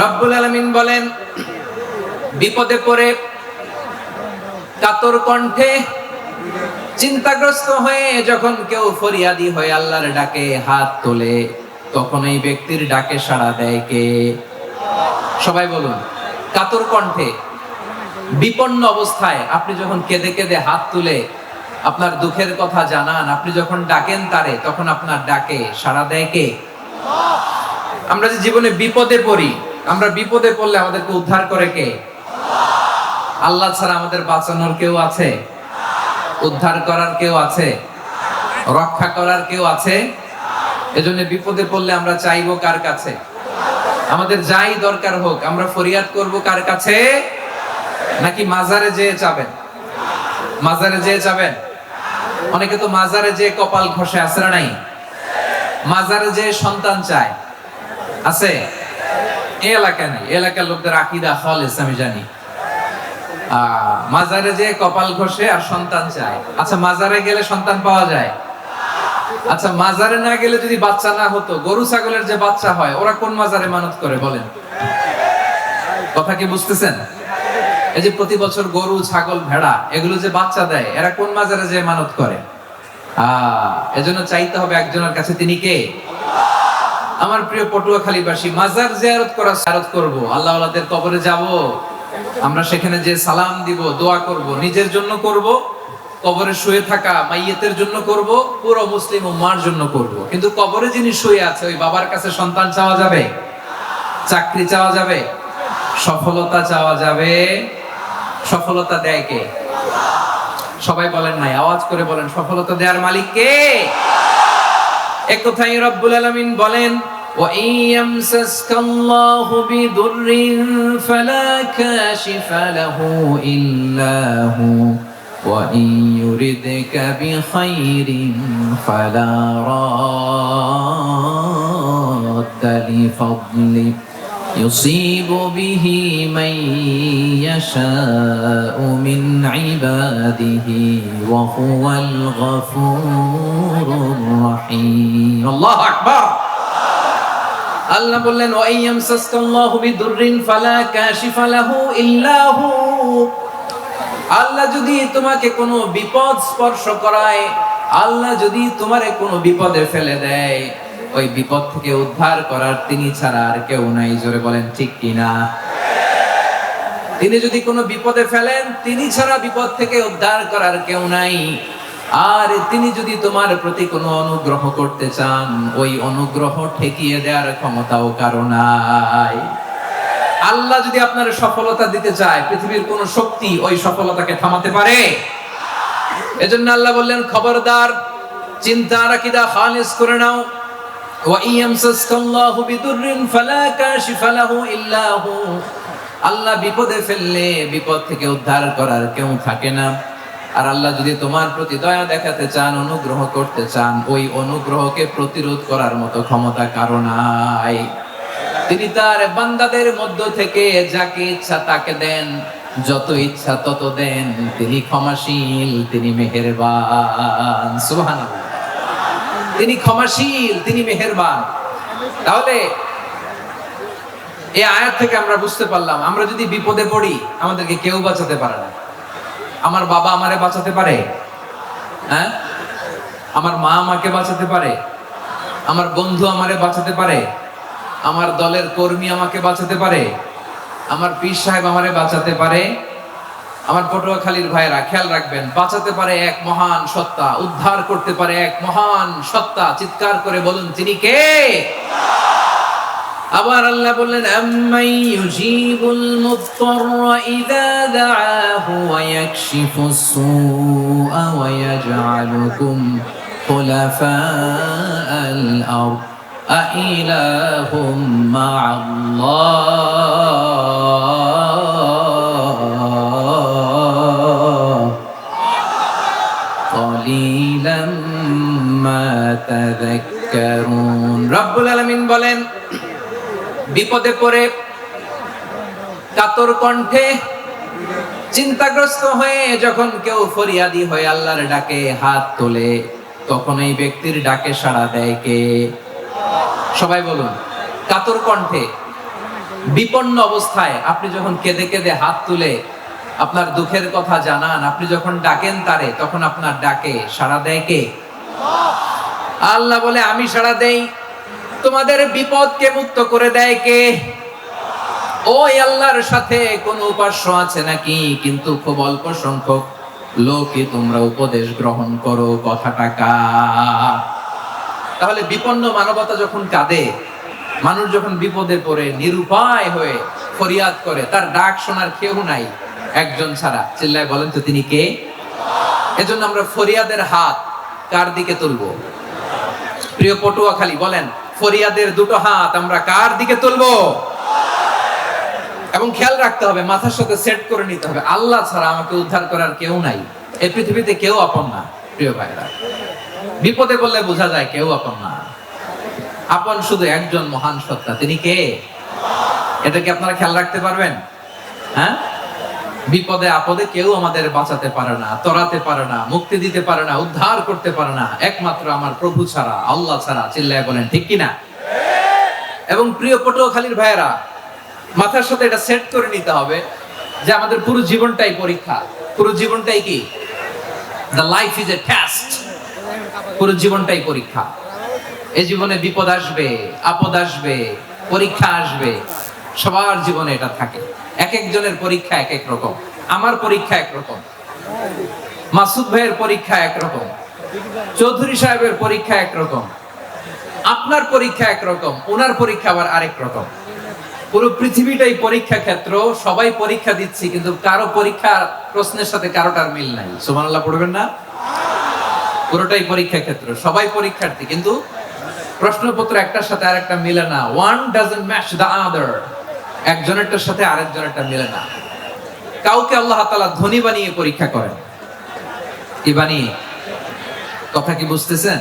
রব্বুল আলামিন বলেন, বিপদে পড়ে কাতর কণ্ঠে চিন্তাগ্রস্ত হয়ে যখন কেউ ফরিয়াদি হয়ে আল্লাহর ডাকে হাত তোলে, তখন এই ব্যক্তির ডাকে সাড়া দেয় কে? সবাই বলুন। কাতর কণ্ঠে বিপন্ন অবস্থায় আপনি যখন কেঁদে কেঁদে হাত তুলে আপনার দুঃখের কথা জানান, আপনি যখন ডাকেন তারে, তখন আপনার ডাকে সাড়া দেয় কে? আমরা যে জীবনে বিপদে পড়ি, আমরা বিপদে পড়লে আমাদেরকে উদ্ধার করে কে? আল্লাহ ছাড়া আমাদের বাঁচানোর কেউ আছে? উদ্ধার করার কেউ আছে? রক্ষা করার কেউ আছে? এজন্য বিপদে পড়লে আমরা চাইবো কার কাছে? আমাদের যাই দরকার হোক আমরা ফরিয়াদ করব কার কাছে? নাকি মাজারে যেয়ে চাবেন? মাজারে যেয়ে চাবেন? অনেকে তো মাজারে যেয়ে কপাল ঘষে, আছে না নাই? মাজারে যেয়ে সন্তান চায়, আছে? এই এলাকা নেই, এলাকার লোকদের আকীদা খালেস আমি জানি। মাজারে যে কপাল ঘষে আর সন্তান চায়। আচ্ছা, মাজারে গেলে সন্তান পাওয়া যায়? আচ্ছা, মাজারে না গেলে যদি বাচ্চা না হতো, গরু ছাগলের যে বাচ্চা হয় ওরা কোন মাজারে মানত করে বলেন? কথা কি বুঝতেছেন? এই যে প্রতি বছর গরু ছাগল ভেড়া এগুলো যে বাচ্চা দেয়, এরা কোন মাজারে যে মানত করে? এজন্য চাইতে হবে একজনের কাছে, তিনি কে? আমার প্রিয় পটুয়াখালীবাসী, মাজার জিয়ারত করা জিয়ারত করব, আল্লাহ ওয়ালাদের কবরে যাব, আমরা সেখানে যে সালাম দিব, দোয়া করব, নিজের জন্য করব, কবরে শুয়ে থাকা মাইয়েতের জন্য করব, পুরো মুসলিম উম্মার জন্য করব। কিন্তু কবরে যিনি শুয়ে আছে ওই বাবার কাছে সন্তান চাওয়া যাবে? চাকরি চাওয়া যাবে? সফলতা চাওয়া যাবে? সফলতা দেয় কে? সবাই বলেন নাই, আওয়াজ করে বলেন, সফলতা দেওয়ার মালিক কে? এক কথাই রব্বুল আলামিন বলেন, وَإِن يَمْسَسْكَ اللَّهُ بِضُرٍّ فَلَا كَاشِفَ لَهُ إِلَّا هُوَ وَإِن يُرِدْكَ بِخَيْرٍ فَلَا رَادَّ لِفَضْلِهِ يُصِيبُ بِهِ مَن يَشَاءُ مِنْ عِبَادِهِ وَهُوَ الْغَفُورُ الرَّحِيمُ الله أكبر। আল্লাহ বললেন, وَإِن يَمْسَسْكَ اللَّهُ بِضُرٍّ فَلَا كَاشِفَ لَهُ إِلَّا هُوَ। আল্লাহ যদি তোমাকে কোনো বিপদ স্পর্শ করায়, আল্লাহ যদি তোমারে কোনো বিপদে ফেলে দেয়, ওই বিপদ থেকে উদ্ধার করার তিনি ছাড়া আর কেউ নাই। জোরে বলেন ঠিক কিনা? তিনি যদি কোনো বিপদে ফেলেন, তিনি ছাড়া বিপদ থেকে উদ্ধার করার কেউ নাই। আর তিনি যদি তোমার প্রতি কোনো অনুগ্রহ করতে চান, ওই অনুগ্রহ ঠেকিয়ে দেওয়ার ক্ষমতাও কারো নাই। আল্লাহ যদি আপনার সফলতা দিতে চায়, পৃথিবীর কোন শক্তি ওই সফলতাকে থামাতে পারে? এজন্য আল্লাহ বললেন, খবরদার, চিন্তা আকীদা খালিস করে নাও। وَإِن يَمْسَسْكَ اللَّهُ بِضُرٍّ فَلَا كَاشِفَ لَهُ إِلَّا هُوَ। আল্লাহ বিপদে ফেললে বিপদ থেকে উদ্ধার করার কেউ থাকে না। আর আল্লাহ যদি তোমার প্রতি দয়া দেখাতে চান, অনুগ্রহ করতে চান, ওই অনুগ্রহকে প্রতিরোধ করার মতো ক্ষমতা কারো নাই। তিনি তার বান্দাদের মধ্য থেকে যাকে ইচ্ছা তাকে দেন, যত ইচ্ছা তত দেন। তিনি ক্ষমাশীল, তিনি মেহেরবান। সুবহানাল্লাহ। তিনি ক্ষমাশীল, তিনি মেহেরবান। তাহলে এই আয়াত থেকে আমরা বুঝতে পারলাম, আমরা যদি বিপদে পড়ি আমাদেরকে কেউ বাঁচাতে পারে না। আমার বাবা আমারে বাঁচাতে পারে? হ্যাঁ? আমার মা আমাকে বাঁচাতে পারে? আমার বন্ধু আমারে বাঁচাতে পারে? আমার দলের কর্মী আমাকে বাঁচাতে পারে? আমার পীর সাহেব আমারে বাঁচাতে পারে? আমার পটুয়াখালীর ভাইরা খেয়াল রাখবেন, বাঁচাতে পারে এক মহান সত্তা, উদ্ধার করতে পারে এক মহান সত্তা। চিৎকার করে বলুন, তিনি কে? আবার আল্লাহ বললেন, আম্মান ইউজিবুল মুত্তাররা ইযা দাআহু ওয়া ইয়াকশিফুস সুআ ওয়া ইয়াজআলুকুম খুলাফাআল আরদ আইলাহুম মা'আল্লাহ ক্বালিলাম মা তাযাক্কারুন। রব্বুল আলামিন বলেন, বিপদে পড়ে কাতর কণ্ঠে চিন্তাগ্রস্ত হয়ে যখন কেউ ফরিয়াদি হয়ে আল্লাহর ডাকে হাত তোলে, তখন এই ব্যক্তির ডাকে সাড়া দেয় কে? সবাই বলুন। কাতর কণ্ঠে বিপন্ন অবস্থায় আপনি যখন কেঁদে কেঁদে হাত তুলে আপনার দুঃখের কথা জানান, আপনি যখন ডাকেন তারে, তখন আপনার ডাকে সাড়া দেয় কে? আল্লাহ বলে আমি সাড়া দেই। তোমাদের বিপদকে মুক্ত করে দেয় কে? ওই আল্লাহর সাথে কোন উপাস্য আছে নাকি? কিন্তু খুব অল্প সংখ্যক লোকই তোমরা উপদেশ গ্রহণ করো। কথাটা কার? তাহলে বিপন্ন মানবতা যখন কাঁদে, মানুষ যখন বিপদে পড়ে নিরুপায় হয়ে ফরিয়াদ করে, তার ডাক শোনার কেউ নাই একজন ছাড়া। চিল্লায় বলেন তো তিনি কে? এজন্য আমরা ফরিয়াদের হাত কার দিকে তুলবো? প্রিয় পটুয়াখালী বলেন, ফরিয়াদের দুটো হাত আমরা কার দিকে তুলবো? এবং খেয়াল রাখতে হবে, মাথার সাথে সেট করে নিতে হবে, আল্লাহ ছাড়া আমাকে উদ্ধার করার কেউ নাই। এই পৃথিবীতে কেউ আপন না। প্রিয় ভাইরা, বিপদে বললে বোঝা যায় কেউ আপন না। আপন শুধু একজন মহান সত্তা, তিনি কে? এটা কি আপনারা খেয়াল রাখতে পারবেন? হ্যাঁ, বিপদে আপদে কেউ আমাদের বাঁচাতে পারে না, তরাতে পারে না, মুক্তি দিতে পারে না, উদ্ধার করতে পারে না, একমাত্র আমার প্রভু ছাড়া, আল্লাহ ছাড়া। চিল্লায় বলেন ঠিক কিনা? এবং প্রিয় পটুয়াখালীর ভাইয়েরা, মাথার সাথে এটা সেট করে নিতে হবে যে আমাদের পুরো জীবনটাই পরীক্ষা। পুরো জীবনটাই কি? The life is a test. পুরো জীবনটাই পরীক্ষা। এই জীবনে বিপদ আসবে, আপদ আসবে, পরীক্ষা আসবে, সবার জীবনে এটা থাকে। এক একজনের পরীক্ষা এক এক রকম। আমার পরীক্ষা একরকম, মাসুদ ভাইয়ের পরীক্ষা একরকম, চৌধুরী সাহেবের পরীক্ষা একরকম, আপনার পরীক্ষা একরকম, ওনার পরীক্ষা আবার আরেক রকম। পুরো পৃথিবীটাই পরীক্ষা ক্ষেত্র, সবাই পরীক্ষা দিচ্ছি, কিন্তু কারো পরীক্ষা প্রশ্নের সাথে কারোটার মিল নাই। সুবহানাল্লাহ পড়বেন না? পুরোটাই পরীক্ষা ক্ষেত্র, সবাই পরীক্ষার্থী, কিন্তু প্রশ্নপত্র একটার সাথে আরেকটা মিলে না। One doesn't match the other. একজনেরটার সাথে আরেকজনেরটা মিলে না। কাউকে আল্লাহ তাআলা ধনী বানিয়ে পরীক্ষা করেন। কি বানিয়ে? কথা কি বুঝতেছেন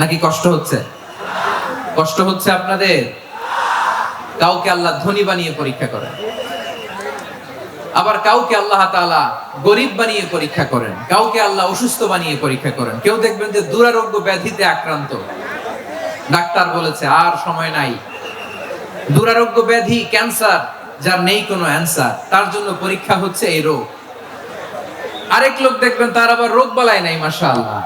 নাকি কষ্ট হচ্ছে? কষ্ট হচ্ছে আপনাদের? কাউকে আল্লাহ ধনী বানিয়ে পরীক্ষা করেন, আবার কাউকে আল্লাহ তাআলা গরিব বানিয়ে পরীক্ষা করেন, কাউকে আল্লাহ অসুস্থ বানিয়ে পরীক্ষা করেন। কেউ দেখবেন যে দুরারোগ্য ব্যাধিতে আক্রান্ত, ডাক্তার বলেছে আর সময় নাই, দুরারোগ্য ব্যাধি, ক্যান্সার, যার নেই কোনো অ্যান্সার, তার জন্য পরীক্ষা হচ্ছে এই রোগ। আরেক লোক দেখবেন তার আবার রোগ বালাই নাই, মাশাআল্লাহ,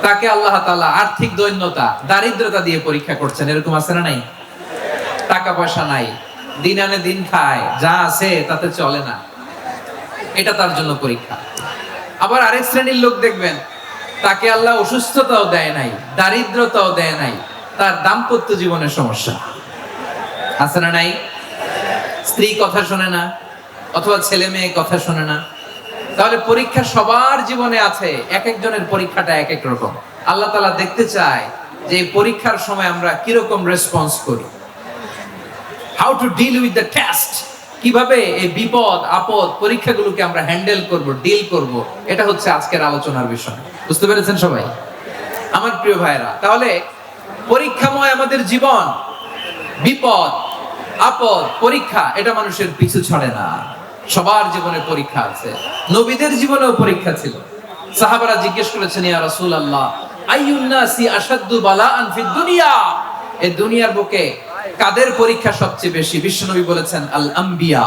তাকে আল্লাহ তাআলা আর্থিক দৈন্যতা, দারিদ্রতা দিয়ে পরীক্ষা করছেন। এরকম আছে না নাই? টাকা পয়সা নাই, দিন আনে দিন খায়, যা আছে তাতে চলে না, এটা তার জন্য পরীক্ষা। আবার আরেক শ্রেণীর লোক দেখবেন তাকে আল্লাহ অসুস্থতাও দেয় নাই, দারিদ্রতাও দেয় নাই, তার দাম্পত্য জীবনের সমস্যা আছে না নাই? স্ত্রী কথা শোনে না, অথবা ছেলে মেয়ে কথা শোনে না। তাহলে পরীক্ষা সবার জীবনে আছে, এক একজনের পরীক্ষাটা এক এক রকম। আল্লাহ তাআলা দেখতে চায় যে এই পরীক্ষার সময় আমরা কিরকম রেসপন্স করি। How to deal with the test, কিভাবে এই বিপদ আপদ পরীক্ষাগুলোকে আমরা হ্যান্ডেল করব, ডিল করব, এটা হচ্ছে আজকের আলোচনার বিষয়। বুঝতে পেরেছেন সবাই আমার প্রিয় ভাইরা? তাহলে পরীক্ষাময় আমাদের জীবন, বিপদ আপদ পরীক্ষা, এটা মানুষের পিছু ছাড়ে না। সবার জীবনে পরীক্ষা আছে। নবীদের জীবনেও পরীক্ষা ছিল। সাহাবারা জিজ্ঞেস করেছেন, ইয়া রাসূলুল্লাহ, আইয়ুন নাসি আশাদ্দু বালাআন ফিদ দুনিয়া, এই দুনিয়ার বুকে কাদের পরীক্ষা সবচেয়ে বেশি? বিশ্বনবী বলেছেন, আল আম্বিয়া।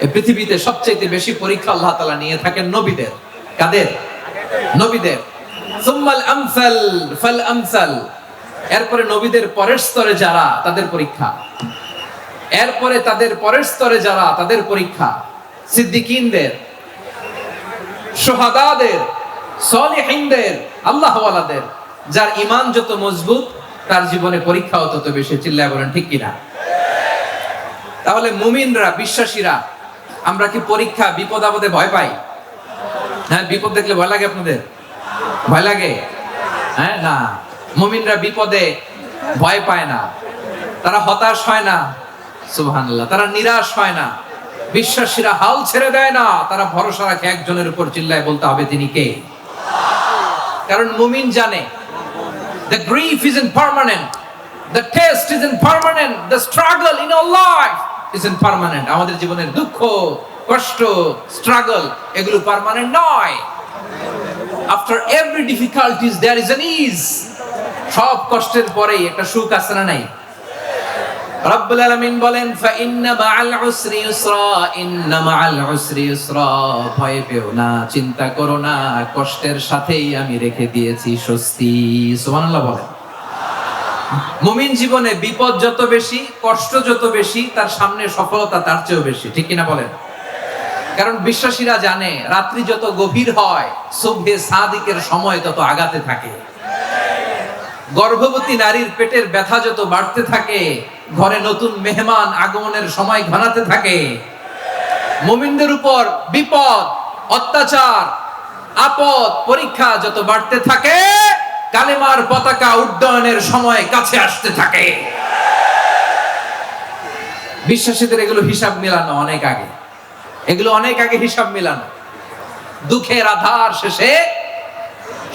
এই পৃথিবীতে সবচেয়ে বেশি পরীক্ষা আল্লাহ তাআলা নিয়ে থাকেন নবীদের। কাদের? নবীদের। সুম্মাল আমসাল ফাল আমসাল, এরপরে নবীদের পরের স্তরে যারা, তাদের পরীক্ষা। এরপরে তাদের পরের স্তরে যারা, তাদের পরীক্ষা। সিদ্দিকিনদের, শুহাদাদের, সলিহিনদের, আল্লাহওয়ালাদের, যার ঈমান যত মজবুত তার জীবনে পরীক্ষাও তত বেশি। চিল্লায় বলেন ঠিক কিনা? তাহলে মুমিনরা, বিশ্বাসীরা, আমরা কি পরীক্ষা বিপদ আপদে ভয় পাই? হ্যাঁ, বিপদ দেখলে ভয় লাগে আপনাদের? ভয় লাগে? হ্যাঁ, না, মুমিনরা বিপদে ভয় পায় না, তারা হতাশ হয় না, সুবহানাল্লাহ, তারা নিরাশ হয় না। বিশ্বাসীরা হাল ছেড়ে দেয় না, তারা ভরসা রাখে একজনের উপর। চিল্লায় বলতে হবে তিনি কে? কারণ মুমিন জানে the grief isn't permanent, the test isn't permanent, the struggle in our life isn't permanent. আমাদের জীবনের দুঃখ, কষ্ট, স্ট্রাগল, এগুলো পার্মানেন্ট নয়। After every difficulties there is an ease. সব কষ্টের পরেই একটা সুখ আছে না নাই? রব্বুল আলামিন বলেন ফাইন্না মাআল উসরি ইউসরা, ইন্না মাআল উসরি ইউসরা, ভয় পেও না, চিন্তা করো না, কষ্টের সাথেই আমি রেখে দিয়েছি স্বস্তি। সুবহানাল্লাহ বলেন। মুমিন জীবনে বিপদ যত বেশি, কষ্ট যত বেশি, তার সামনে সফলতা তার চেয়েও বেশি, ঠিক কিনা বলেন? কারণ বিশ্বাসীরা জানে রাত্রি যত গভীর হয় সুবহে সাদিকের সময় তত আগাতে থাকে। গর্ভবতী নারীর পেটের ব্যথা যত বাড়তে থাকে, ঘরে নতুন মেহমান আগমনের সময় ঘনাতে থাকে। মুমিনদের উপর বিপদ, অত্যাচার, আপদ, পরীক্ষা যত বাড়তে থাকে, কালেমার পতাকা উড্ডয়নের সময় কাছে আসতে থাকে। বিশ্বাসীদের এগুলো হিসাব মিলানো অনেক আগে, এগুলো অনেক আগে হিসাব মিলানো। দুঃখের আধার শেষে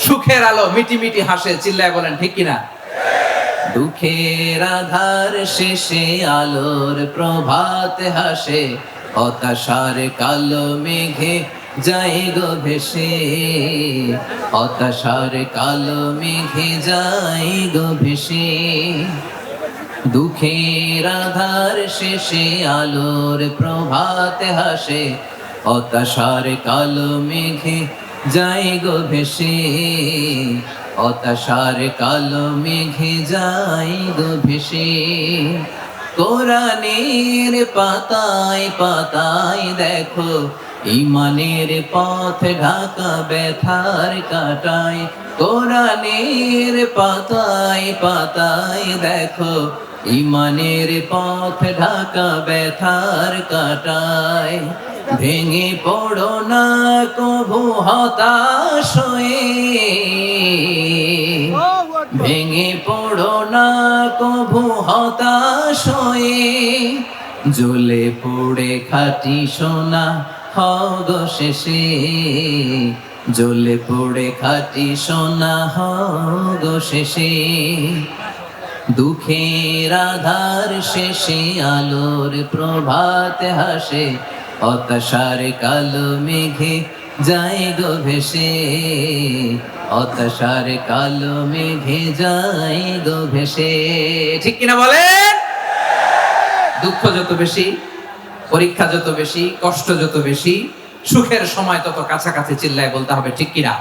সুখের আলো মিটি মিটি হাসে, চিল্লায় বলেন ঠিক কিনা? দুঃখের আধার শেষে আলোর প্রভাত হাসে, হতাশার কালো মেঘে যায় গো ভেসে, হতাশার কালো মেঘে যায় গো ভেসে। দুঃখের আধার শেষে আলোর প্রভাত হাসে, হতাশার কালো মেঘে যায় গো ভেসে, হতাশার কালো মেঘে যায় গো ভেসে। কোরআনের পাতায় পাতায় দেখো ইমানের পথ ঢাকা ব্যথার কাটায়। কোরআনের পাতায় পাতায় দেখো ইমানের পথ ঢাকা ব্যথার কাটায়। ভেঙে পড়ো না কভু হতাশ হয়ে, ভেঙে পড়ো না কভু হতাশ হয়ে, জ্বলে পড়ে খাঁটি সোনা হগ শেষে, জ্বলে পড়ে খাঁটি সোনা হগ শেষে। দুঃখের আধার শেষে আলোর প্রভাত হাসে, হতাশার কালো মেঘে যায় গো ভেসে, হতাশার কালো মেঘে যায় গো ভেসে। ঠিক কিনা বলেন? দুঃখ যত বেশি, পরীক্ষা যত বেশি, কষ্ট যত বেশি, সুখের সময় তত কাছাকাছি, চিল্লায় বলতে হবে ঠিক কিনা?